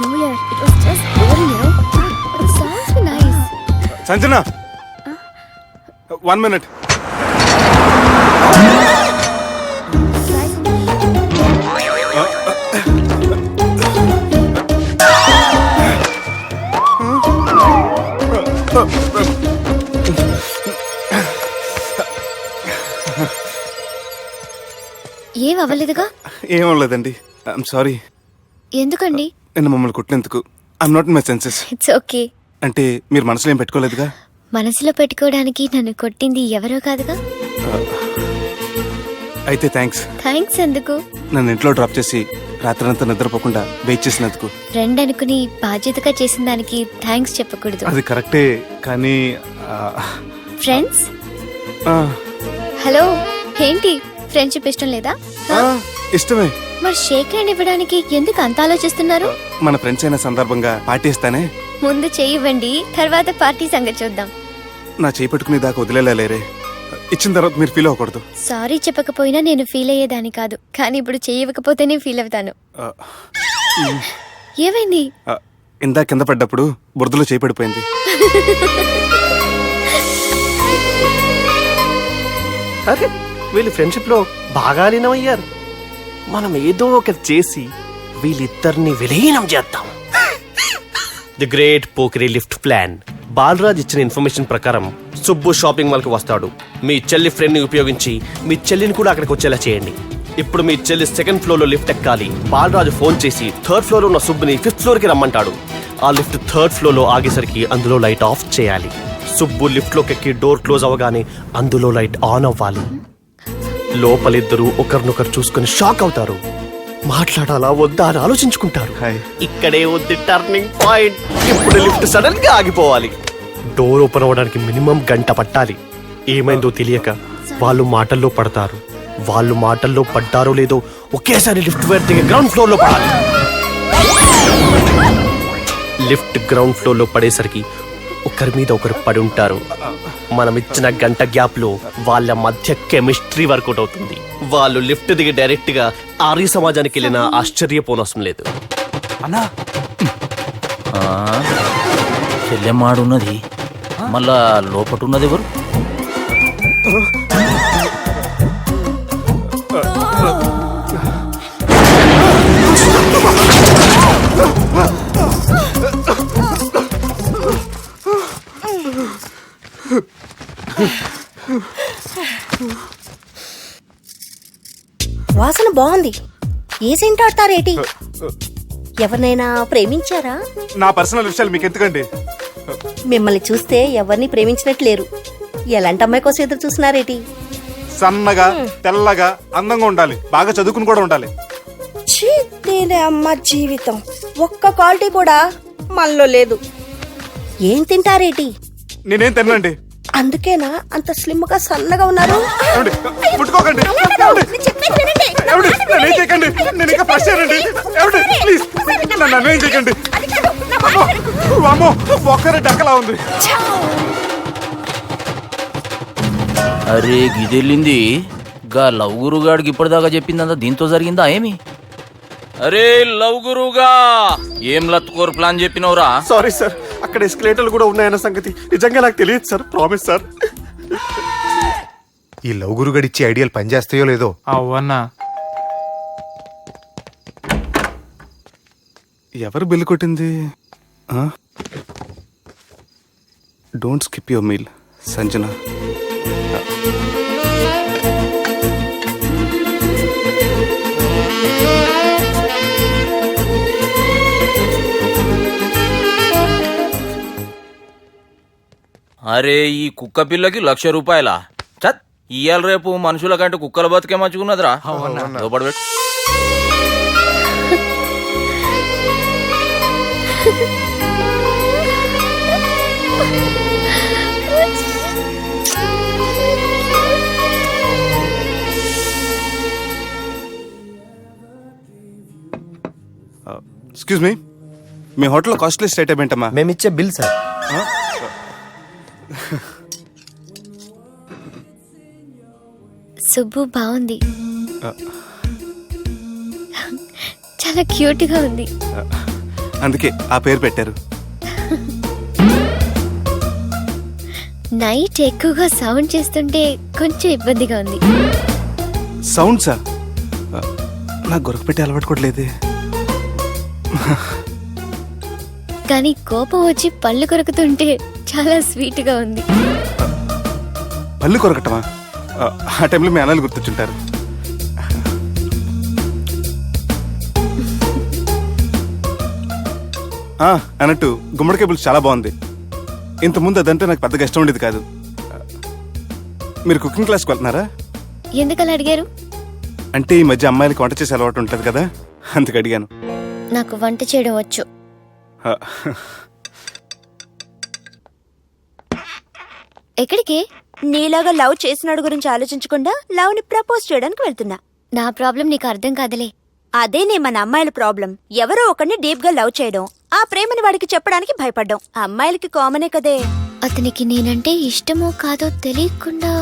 No, yaar. It was just boring, you know. But the songs were nice. Sanjana 1 minute. Try something. ఏం అవ్వలేదుగా? ఏం లేదండి. I'm sorry. ఎందుకండి? నిన్న మమ్మల్ని కొట్టినందుకు I'm not in my senses. It's okay. అంటే మీరు మనసులో ఏం పెట్టుకోలేదుగా? మనసులో పెట్టుకోవడానికి నన్ను కొట్టింది ఎవరో కాదుగా. అయితే థ్యాంక్స్. థ్యాంక్స్ ఎందుకు? నన్ను ఇంట్లో డ్రాప్ చేసి రాత్రంతా నిద్రపోకుండా వెయిట్ చేసినందుకు. ఫ్రెండ్ అనుకుని బాధ్యతగా చేసిన దానికి థ్యాంక్స్ చెప్పకూడదు. అది కరెక్టే కానీ ఫ్రెండ్స్ హలో, ఏంటి ఫ్రెండ్షిప్ ఇష్టం లేదా? ఇష్టమే. మరి షేక్ హ్యాండ్ ఇవ్వడానికి ఎందుకు అంత ఆలోచిస్తున్నారు? మన ఫ్రెండ్స్ అయిన సందర్భంగా పార్టీ ఇస్తానే. ముందు చెయ్యివ్వండి, తర్వాత పార్టీ సంగతి చూద్దాం. నా చేయి పెట్టుకునే దాకా వదిలేలేరే. ఇచ్చిన తర్వాత మీరు ఫీల్ అవ్వకూడదు. సారీ చెప్పకపోయినా నేను ఫీల్ అయ్యేదాన్ని కాదు, కానీ ఇప్పుడు చెయ్యకపోతేనే ఫీల్ అవుతాను. ఏమైంది? ఇందా కింద పడ్డప్పుడు బురదలో చేయి పడిపోయింది. అరే వీళ్ళు ఫ్రెండ్షిప్ లో బాగా లీనమయ్యారు. మనం ఏదో ఒకటి చేసి వీళ్ళిద్దరిని విలీనం చేద్దాం. ది గ్రేట్ పోకరీ లిఫ్ట్ ప్లాన్. బాలరాజ్ ఇచ్చిన ఇన్ఫర్మేషన్ ప్రకారం సుబ్బు షాపింగ్ మాల్ కి వస్తాడు. మీ చెల్లి ఫ్రెండ్ ని ఉపయోగించి మీ చెల్లిని కూడా అక్కడికి వచ్చేలా చేయండి. ఇప్పుడు మీ చెల్లి 2nd ఫ్లోర్ లో లిఫ్ట్ ఎక్కాలి. బాలరాజు ఫోన్ చేసి 3rd ఫ్లోర్ లో ఉన్న సుబ్బుని 5th ఫ్లోర్ కి రమ్మంటాడు. ఆ లిఫ్ట్ 3rd ఫ్లోర్ లో ఆగేసరికి అందులో లైట్ ఆఫ్ చేయాలి. సుబ్బు లిఫ్ట్ లోకి ఎక్కి డోర్ క్లోజ్ అవ్వగానే అందులో లైట్ ఆన్ అవ్వాలి. లోపలిద్దరూ ఒకరినొకరు చూసుకుని షాక్ అవుతారు. మాట్లాడాలా వద్దా అని ఆలోచించుకుంటారు. ఇక్కడే ఉంది టర్నింగ్ పాయింట్. ఇప్పుడు లిఫ్ట్ సడన్ గా ఆగిపోవాలి. డోర్ ఓపెన్ అవ్వడానికి మినిమం గంట పట్టాలి. ఏమైందో తెలియక వాళ్ళు మాటల్లో పడతారు. వాళ్ళు మాటల్లో పడ్డారో లేదో ఒకేసారి లిఫ్ట్ వైర్ దిగి గ్రౌండ్ ఫ్లోర్ లో పడాలి. లిఫ్ట్ గ్రౌండ్ ఫ్లోర్ లో పడేసరికి ఒకరి మీద ఒకరు పడి ఉంటారు. మనం ఇచ్చిన గంట గ్యాప్ లో వాళ్ళ మధ్య కెమిస్ట్రీ వర్కౌట్ అవుతుంది. వాళ్ళు లిఫ్ట్ దిగి డైరెక్ట్ గా ఆర్య సమాజానికి వెళ్ళినా ఆశ్చర్యపోనవసరం లేదు. అన్నా చెల్లెమ్మాడున్నది, మళ్ళా లోపటున్నది ఎవరు? వాసన బాగుంది. ఏ సెంట్ ఆడతారేటి? ఎవరినైనా ప్రేమించారా? నా పర్సనల్ విషయాలు మీకు ఎందుకండి? మిమ్మల్ని చూస్తే ఎవరిని ప్రేమించినట్లేరు. ఎలాంటి అమ్మాయి కోసం ఎదురు చూస్తున్నారేటి? సన్నగా తెల్లగా అందంగా ఉండాలి, బాగా చదువుకుని కూడా ఉండాలి. ఛీ, దీని అమ్మ జీవితం ఒక్క క్వాలిటీ కూడా మనలో లేదు. ఏం తింటారేటి? నేనేం తినండి. అందుకేనా అంత స్లిమ్ గా సన్నగా ఉన్నారు? ముట్టుకోకండి, నేనేం చేయకండి. నేను ఇంకా ఫ్రెష్ అయ్యానండి. ప్లీజ్ నన్ను ఏం చేయకండి. అమ్మో ఒక్కరే డక్కలా ఉంది. అరే గిదెళ్ళింది గా లవ్ గురుగాడికి ఇప్పటిదాకా చెప్పిందంతా దీంతో జరిగిందా ఏమి? అరే లవ్ గురుగా ఏం లత్కోరు ప్లాన్ చెప్పినవురా? సారీ సార్, అక్కడ ఎస్కలేటర్లు కూడా ఉన్నాయన్న సంగతి నిజంగా నాకు తెలియదు సార్. Promise sir. ఈ లవ్ గురుగడిచ్చే ఐడియాలు పనిచేస్తాయో లేదో. అవ్వన్నా ఎవరు బిల్లు కొట్టింది? Don't skip your meal Sanjana. అరే ఈ కుక్క పిల్లకి 1,00,000 రూపాయలా? చత్ ఇయ్యాల రేపు మనుషుల కంటే కుక్కల బతికే మంచుకున్నదిరా. లోపడబెట్టు. ఎక్స్క్యూజ్ మీ, మీ హోటల్లో కాస్ట్లీ స్టేట్ ఏంటమ్మా? మేమిచ్చే బిల్ సార్. సుబ్బు బాగుంది, చాలా క్యూట్ గా ఉంది. అందుకే ఆ పేరు పెట్టారు. నైట్ ఎక్కువగా సౌండ్ చేస్తుంటే కొంచెం ఇబ్బందిగా ఉంది. సౌండ్సా? నాకు గొరక పెట్టి అలవాటు కూడా లేదే. కానీ కోపం వచ్చి పళ్ళు కొరుకుతుంటే చాలా స్వీట్ గా ఉంది. పళ్ళు కొరకటమా? ఆ టైంలో మీ అన్నలు గుర్తొచ్చుంటారు. అన్నట్టు గుమ్మడికాయ పులుసు చాలా బాగుంది. ఇంతకుముందు అదంటే నాకు పెద్దగా ఇష్టం ఉండేది కాదు. మీరు కుకింగ్ క్లాస్కి వెళ్తున్నారా? ఎందుకలా అడిగారు? అంటే ఈ మధ్య అమ్మాయిలకి వంట చేసే అలవాటు ఉంటుంది కదా, అందుకు అడిగాను. నాకు వంట చేయడం వచ్చు. ఎక్కడికి? నీలాగా లవ్ చేసినాడు గురించి ఆలోచించకుండా లవ్ ని ప్రపోజ్ చేయడానికి వెళ్తున్నా. నా ప్రాబ్లం నీకు అర్థం కాదులే. అదేనే మన అమ్మాయిల ప్రాబ్లం. ఎవరో ఒకరిని డీప్ గా లవ్ చేయడం, ఆ ప్రేమని వాడికి చెప్పడానికి భయపడ్డం అమ్మాయిలకి కామనే కదే. అతనికి నేనంటే ఇష్టమో కాదో తెలియకుండా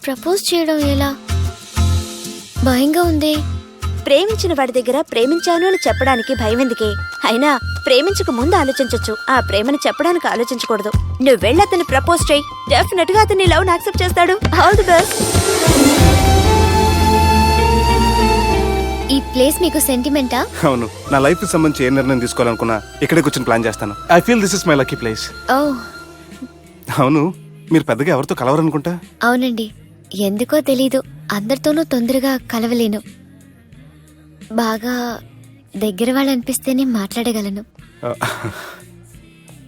ప్రపోజ్ చేయడం ఎలా? భయంగా ఉంది. ప్రేమించిన వాడి దగ్గర ప్రేమించాను అని చెప్పడానికి భయం ఎందుకే? అయినా ప్రేమించక ముందు ఆలోచించొచ్చు, ఆ ప్రేమని చెప్పడానికి ఆలోచించకూడదు. నువ్వు వెళ్ళి అతన్ని ప్రపోజ్ చేయి. డెఫినెట్ గా అతన్ని లవ్ యాక్సెప్ట్ చేస్తాడు. All the best. ఈ ప్లేస్ మీకు సెంటిమెంటా? అవును, నా లైఫ్ కి సంబంధించి ఏ నిర్ణయం తీసుకోవాలనుకున్నా ఇక్కడే కూర్చొని ప్లాన్ చేస్తాను. I feel this is my lucky place. ఓ అవును, మీరు పెద్దగా ఎవరితో కలవరనుకుంటా? అవునండి, ఎందుకో తెలీదు, అందరితోనూ తొందరగా కలవలేను. బాగా దగ్గర వాళ్ళు అనిపిస్తేనే మాట్లాడగలను.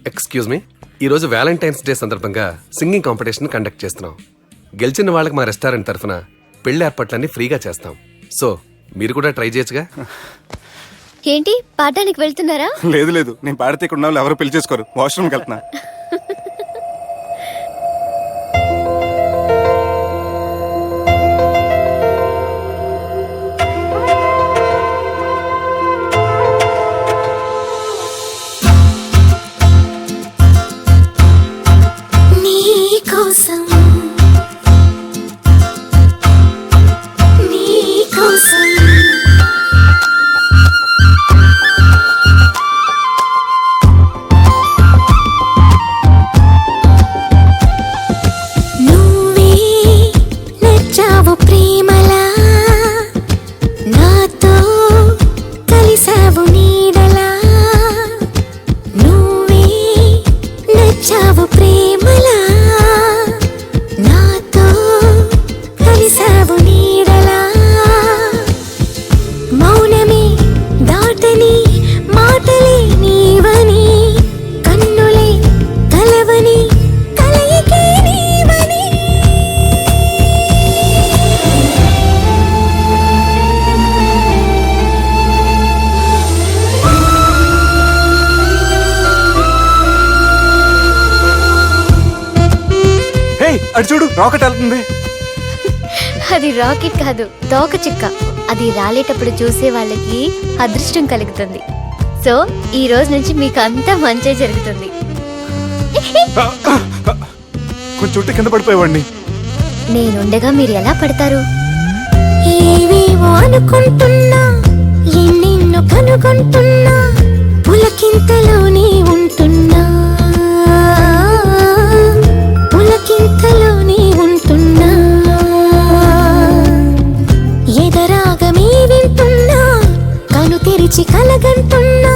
ఎక్స్క్యూజ్ మీ, ఈరోజు వ్యాలంటైన్స్ డే సందర్భంగా సింగింగ్ కాంపిటీషన్ కండక్ట్ చేస్తున్నాం. గెలిచిన వాళ్ళకి మా రెస్టారెంట్ తరఫున పెళ్లి ఏర్పాట్లన్నీ ఫ్రీగా చేస్తాం. సో మీరు కూడా ట్రై చేయొచ్చుగా. ఏంటి, పాడడానికి వెళ్తున్నారా? లేదు లేదు, నేను పాడితే ఇక్కడ ఉన్న వాళ్ళు ఎవరు పెళ్లి చేసుకోరు. వాష్రూమ్కి వెళ్తున్నా. అటు చూడు, రాకెట్ వెళ్తుంది. అది రాకెట్ కాదు, తోక చుక్క. అది రాలేటప్పుడు చూసే వాళ్ళకి అదృష్టం కలుగుతుంది. సో ఈ రోజు నుంచి మీకు అంతా మంచి జరుగుతుంది. కొంచెం చుట్టూ కింద పడిపోయేవాడిని. నేనుండగా మీరు ఎలా పడతారు? ఏవేవో అనుకుంటున్నా, ఎన్నెన్నో కనుగొంటున్నా, పులకింతలోనే ఉంటున్నా, పులకింతలోనే ఉంటున్నా, ఎదరాగమే వింటున్నా, కను తెరిచి కలగంటున్నా,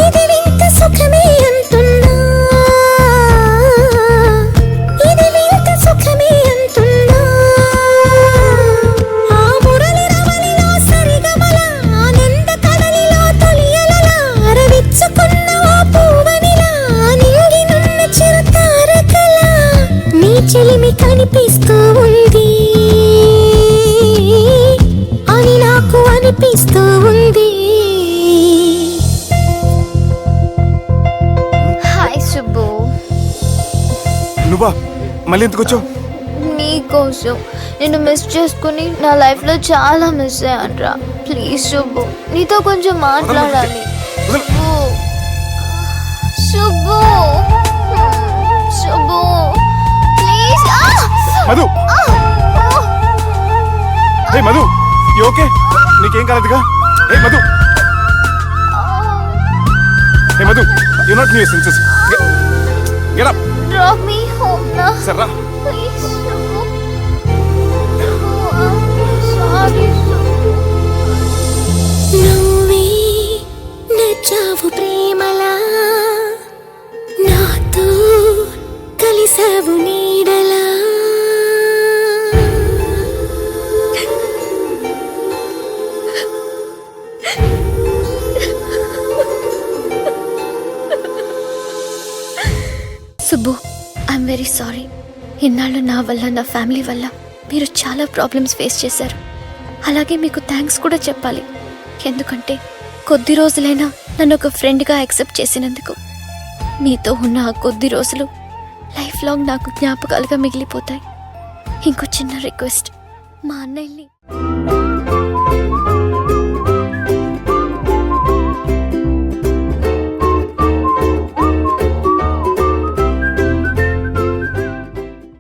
ఇది వింత సుఖమే అంటున్నా, ఇది వింత సుఖమే అంటున్నా. ఆ మురళి రమణిలో సరిగమల, ఆనంద కడలిలో తొలియలల, అరవిచ్చుకున్న ఓ పూవనిలా, నింగినున్న చిరుతారకల, నీ చెలిమి కనిపిస్తూ ఉంది అని నాకు అనిపిస్తూ ఉంది. హాయ్ సుబ్బు. నువ్వా? మళ్ళీ ఎందుకు వచ్చావు? నీకోసం నేను మిస్ చేసుకుని నా లైఫ్ లో చాలా మిస్ అయ్యానురా. ప్లీజ్ సుబ్బు, నీతో కొంచెం మాట్లాడాలి. Subbu, Subbu, Subbu, please. Madhu, hey Madhu, you okay? నీకేం కాలేదుగా? Hey Madhu, hey Madhu you not new senses get up drop me home నా సర్రా ప్లీజ్ సారీ నువ్వే నచ్చావు ప్రేమలా నాతో కలిసావు నీడలా సుబ్బు ఐఎమ్ వెరీ సారీ. ఇన్నాళ్ళు నా వల్ల నా ఫ్యామిలీ వల్ల మీరు చాలా ప్రాబ్లమ్స్ ఫేస్ చేశారు. అలాగే మీకు థ్యాంక్స్ కూడా చెప్పాలి. ఎందుకంటే కొద్ది రోజులైనా నన్ను ఒక ఫ్రెండ్గా యాక్సెప్ట్ చేసినందుకు. మీతో ఉన్న ఆ కొద్ది రోజులు లైఫ్ లాంగ్ నాకు జ్ఞాపకాలుగా మిగిలిపోతాయి. ఇంకో చిన్న రిక్వెస్ట్, మా అన్నయ్యని